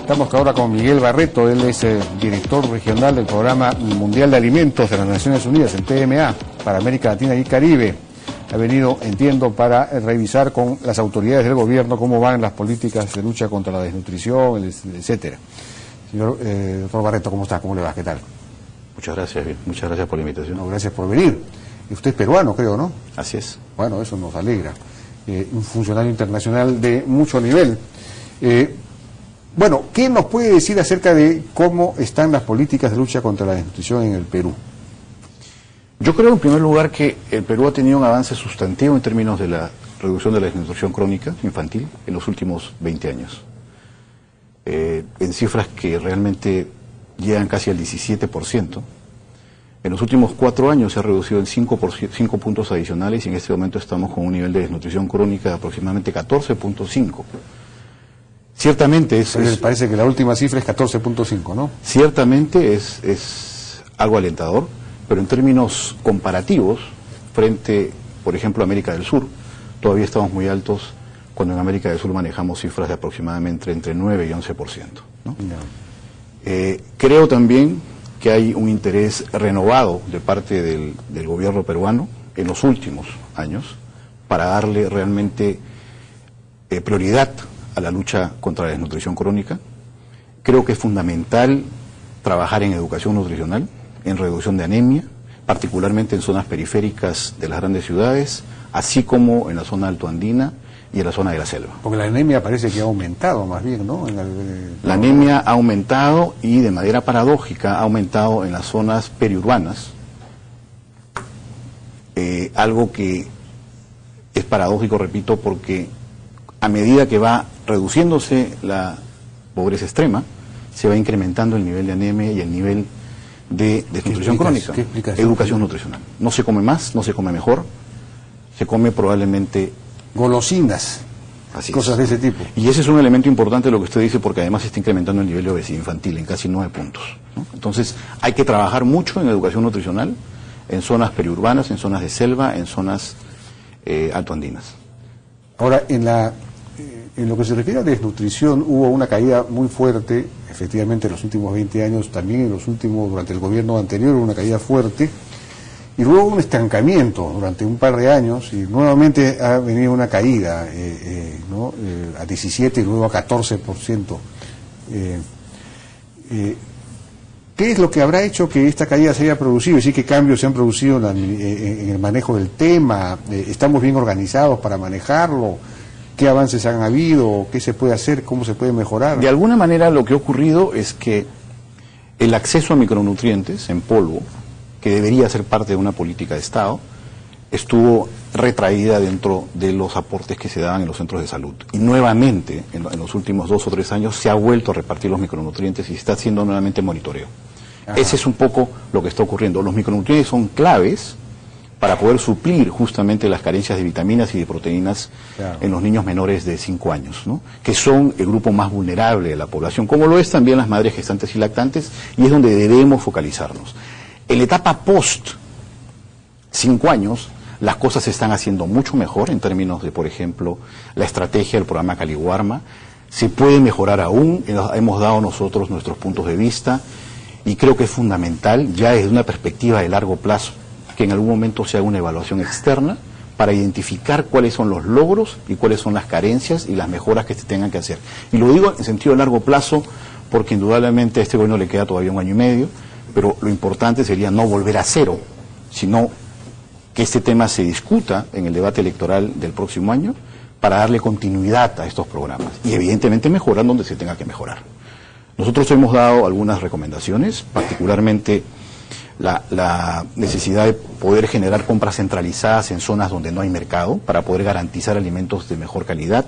Estamos ahora con Miguel Barreto, él es director regional del Programa Mundial de Alimentos de las Naciones Unidas, el PMA, para América Latina y Caribe. Ha venido, entiendo, para revisar con las autoridades del gobierno cómo van las políticas de lucha contra la desnutrición, etcétera. Señor doctor Barreto, ¿cómo está? ¿Cómo le va? ¿Qué tal? Muchas gracias por la invitación. No, gracias por venir. Y usted es peruano, creo, ¿no? Así es. Bueno, eso nos alegra. Un funcionario internacional de mucho nivel. Bueno, ¿qué nos puede decir acerca de cómo están las políticas de lucha contra la desnutrición en el Perú? Yo creo, en primer lugar, que el Perú ha tenido un avance sustantivo en términos de la reducción de la desnutrición crónica infantil en los últimos 20 años. En cifras que realmente llegan casi al 17%. En los últimos 4 años se ha reducido en 5 puntos adicionales y en este momento estamos con un nivel de desnutrición crónica de aproximadamente 14.5. Ciertamente parece que la última cifra es 14.5, ¿no? Ciertamente es algo alentador, pero en términos comparativos, frente, por ejemplo, a América del Sur, todavía estamos muy altos cuando en América del Sur manejamos cifras de aproximadamente entre 9 y 11%, ¿no? Creo también que hay un interés renovado de parte del gobierno peruano en los últimos años para darle realmente prioridad a la lucha contra la desnutrición crónica. Creo que es fundamental trabajar en educación nutricional, en reducción de anemia, particularmente en zonas periféricas de las grandes ciudades, así como en la zona altoandina y en la zona de la selva. Porque la anemia parece que ha aumentado más bien, ¿no? La anemia ha aumentado y de manera paradójica ha aumentado en las zonas periurbanas, algo que es paradójico, repito, porque a medida que va reduciéndose la pobreza extrema, se va incrementando el nivel de anemia y el nivel de desnutrición crónica. ¿Qué explicación? Educación nutricional. No se come más, no se come mejor, se come probablemente golosinas, cosas de ese tipo. Y ese es un elemento importante de lo que usted dice, porque además se está incrementando el nivel de obesidad infantil en casi 9 puntos, ¿no? Entonces hay que trabajar mucho en educación nutricional, en zonas periurbanas, en zonas de selva, en zonas altoandinas. Ahora, en lo que se refiere a desnutrición, hubo una caída muy fuerte, efectivamente en los últimos 20 años, también en los últimos, durante el gobierno anterior, hubo una caída fuerte, y luego un estancamiento durante un par de años, y nuevamente ha venido una caída, ¿no? A 17 y luego a 14%. ¿Qué es lo que habrá hecho que esta caída se haya producido? ¿Sí? ¿Qué cambios se han producido en el manejo del tema? ¿Estamos bien organizados para manejarlo? ¿Qué avances han habido? ¿Qué se puede hacer? ¿Cómo se puede mejorar? De alguna manera lo que ha ocurrido es que el acceso a micronutrientes en polvo, que debería ser parte de una política de Estado, estuvo retraída dentro de los aportes que se daban en los centros de salud. Y nuevamente, en los últimos 2 o 3 años, se ha vuelto a repartir los micronutrientes y se está haciendo nuevamente monitoreo. Ajá. Ese es un poco lo que está ocurriendo. Los micronutrientes son claves para poder suplir justamente las carencias de vitaminas y de proteínas, claro, en los niños menores de 5 años, ¿no? Que son el grupo más vulnerable de la población, como lo es también las madres gestantes y lactantes, y es donde debemos focalizarnos. En la etapa post 5 años, las cosas se están haciendo mucho mejor en términos de, por ejemplo, la estrategia del programa Caliwarma. Se puede mejorar aún, hemos dado nosotros nuestros puntos de vista, y creo que es fundamental, ya desde una perspectiva de largo plazo, que en algún momento se haga una evaluación externa para identificar cuáles son los logros y cuáles son las carencias y las mejoras que se tengan que hacer. Y lo digo en sentido de largo plazo, porque indudablemente a este gobierno le queda todavía 1 año y medio, pero lo importante sería no volver a cero, sino que este tema se discuta en el debate electoral del próximo año para darle continuidad a estos programas y evidentemente mejorar donde se tenga que mejorar. Nosotros hemos dado algunas recomendaciones, particularmente la necesidad de poder generar compras centralizadas en zonas donde no hay mercado para poder garantizar alimentos de mejor calidad,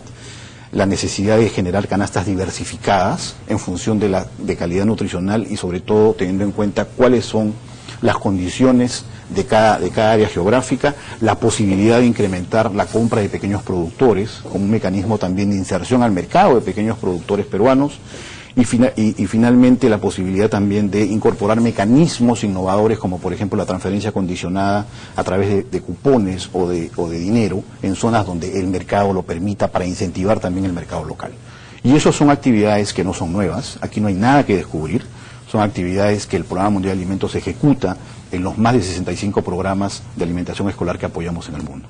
la necesidad de generar canastas diversificadas en función de calidad nutricional y sobre todo teniendo en cuenta cuáles son las condiciones de cada área geográfica, la posibilidad de incrementar la compra de pequeños productores como un mecanismo también de inserción al mercado de pequeños productores peruanos y finalmente la posibilidad también de incorporar mecanismos innovadores como por ejemplo la transferencia condicionada a través de cupones o de dinero en zonas donde el mercado lo permita para incentivar también el mercado local. Y eso son actividades que no son nuevas, aquí no hay nada que descubrir, son actividades que el Programa Mundial de Alimentos ejecuta en los más de 65 programas de alimentación escolar que apoyamos en el mundo.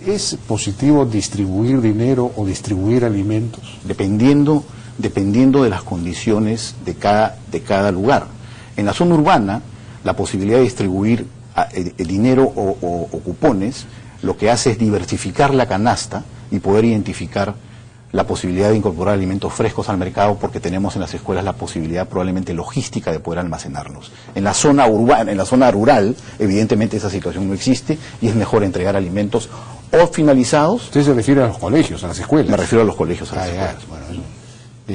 ¿Es positivo distribuir dinero o distribuir alimentos? Dependiendo de las condiciones de cada lugar. En la zona urbana, la posibilidad de distribuir dinero o cupones lo que hace es diversificar la canasta y poder identificar la posibilidad de incorporar alimentos frescos al mercado, porque tenemos en las escuelas la posibilidad probablemente logística de poder almacenarlos. En la zona urbana, en la zona rural, evidentemente esa situación no existe y es mejor entregar alimentos o finalizados. ¿Usted se refiere a los colegios, a las escuelas? Me refiero a los colegios, a las escuelas.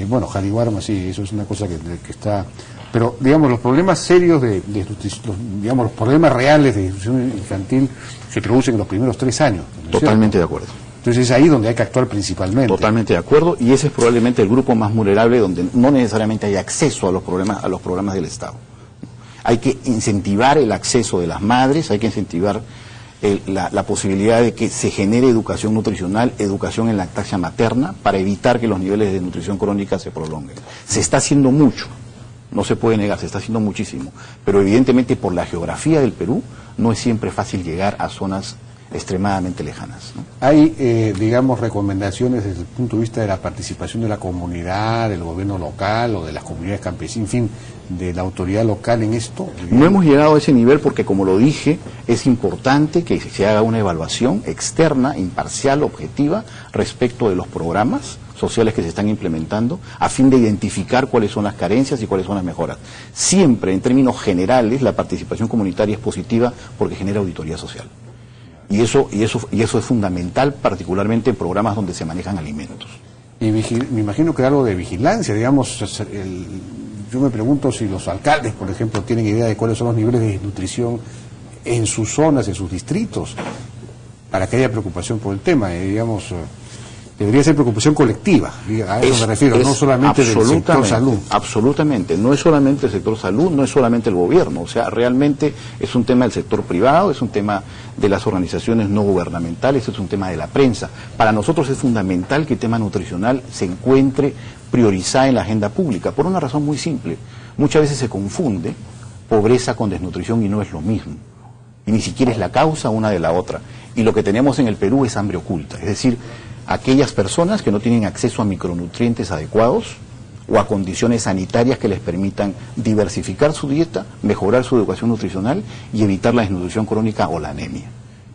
Bueno, Jaliwarma, sí, eso es una cosa que está... Pero, digamos, los problemas serios digamos, los problemas reales de nutrición infantil se producen en los primeros 3 años. ¿No? Totalmente de acuerdo. Entonces es ahí donde hay que actuar principalmente. Totalmente de acuerdo, y ese es probablemente el grupo más vulnerable, donde no necesariamente hay acceso a los programas del Estado. Hay que incentivar el acceso de las madres, hay que incentivar la posibilidad de que se genere educación nutricional, educación en lactancia materna, para evitar que los niveles de nutrición crónica se prolonguen. Se está haciendo mucho, no se puede negar, se está haciendo muchísimo, pero evidentemente por la geografía del Perú no es siempre fácil llegar a zonas extremadamente lejanas, ¿no? Hay, digamos, recomendaciones desde el punto de vista de la participación de la comunidad, del gobierno local o de las comunidades campesinas, en fin, de la autoridad local en esto. No hemos llegado a ese nivel porque, como lo dije, es importante que se haga una evaluación externa, imparcial, objetiva, respecto de los programas sociales que se están implementando, a fin de identificar cuáles son las carencias y cuáles son las mejoras. Siempre, en términos generales, la participación comunitaria es positiva porque genera auditoría social. Y eso es fundamental, particularmente en programas donde se manejan alimentos. Y me imagino que algo de vigilancia, digamos, yo me pregunto si los alcaldes, por ejemplo, tienen idea de cuáles son los niveles de desnutrición en sus zonas, en sus distritos, para que haya preocupación por el tema, digamos, debería ser preocupación colectiva, a eso me refiero, no solamente del sector salud. Absolutamente, no es solamente el sector salud, no es solamente el gobierno, o sea, realmente es un tema del sector privado, es un tema de las organizaciones no gubernamentales, es un tema de la prensa. Para nosotros es fundamental que el tema nutricional se encuentre priorizado en la agenda pública, por una razón muy simple. Muchas veces se confunde pobreza con desnutrición y no es lo mismo, y ni siquiera es la causa una de la otra. Y lo que tenemos en el Perú es hambre oculta, es decir, aquellas personas que no tienen acceso a micronutrientes adecuados o a condiciones sanitarias que les permitan diversificar su dieta, mejorar su educación nutricional y evitar la desnutrición crónica o la anemia.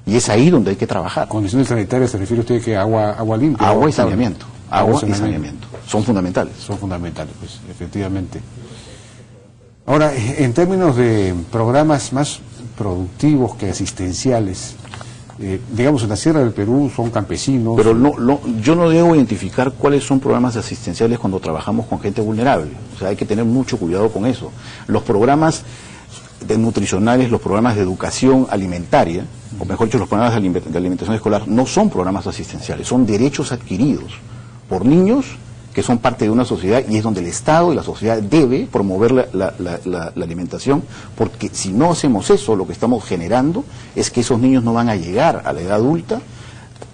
Y es ahí donde hay que trabajar. ¿Condiciones sanitarias se refiere usted que agua limpia? Agua y saneamiento. Agua y saneamiento. Son fundamentales. Son fundamentales, pues, efectivamente. Ahora, en términos de programas más productivos que asistenciales, digamos, en la Sierra del Perú son campesinos. Pero yo no debo identificar cuáles son programas asistenciales cuando trabajamos con gente vulnerable. O sea, hay que tener mucho cuidado con eso. Los programas nutricionales, los programas de educación alimentaria, o mejor dicho, los programas de alimentación escolar, no son programas asistenciales, son derechos adquiridos por niños que son parte de una sociedad, y es donde el Estado y la sociedad debe promover la alimentación, porque si no hacemos eso, lo que estamos generando es que esos niños no van a llegar a la edad adulta,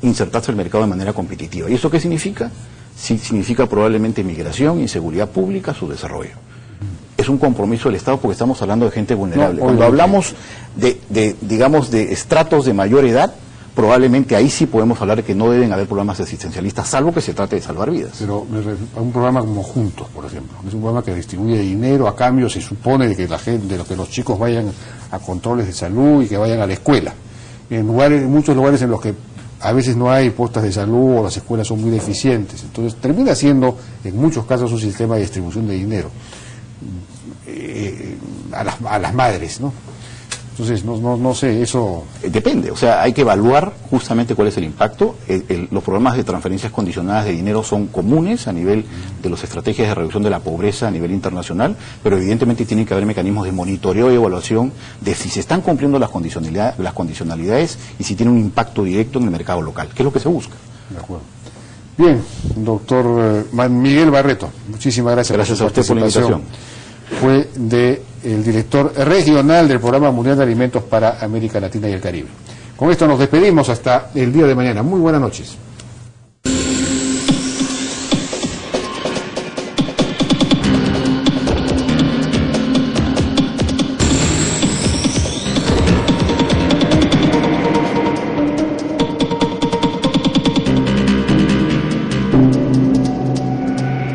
insertarse en el mercado de manera competitiva. ¿Y eso qué significa? Sí, significa probablemente migración, inseguridad pública, su desarrollo. Es un compromiso del Estado porque estamos hablando de gente vulnerable. Cuando hablamos digamos, de estratos de mayor edad, probablemente ahí sí podemos hablar de que no deben haber programas asistencialistas, salvo que se trate de salvar vidas. Pero un programa como Juntos, por ejemplo, es un programa que distribuye dinero, a cambio se supone de que los chicos vayan a controles de salud y que vayan a la escuela. En muchos lugares en los que a veces no hay postas de salud o las escuelas son muy deficientes, entonces termina siendo en muchos casos un sistema de distribución de dinero a las madres, ¿no? Entonces, no sé, eso... Depende, o sea, hay que evaluar justamente cuál es el impacto. Los programas de transferencias condicionadas de dinero son comunes a nivel de las estrategias de reducción de la pobreza a nivel internacional, pero evidentemente tienen que haber mecanismos de monitoreo y evaluación de si se están cumpliendo las condicionalidades y si tiene un impacto directo en el mercado local, que es lo que se busca. De acuerdo. Bien, doctor Miguel Barreto, muchísimas gracias. Gracias a usted por la invitación. Fue el director regional del Programa Mundial de Alimentos para América Latina y el Caribe. Con esto nos despedimos hasta el día de mañana. Muy buenas noches.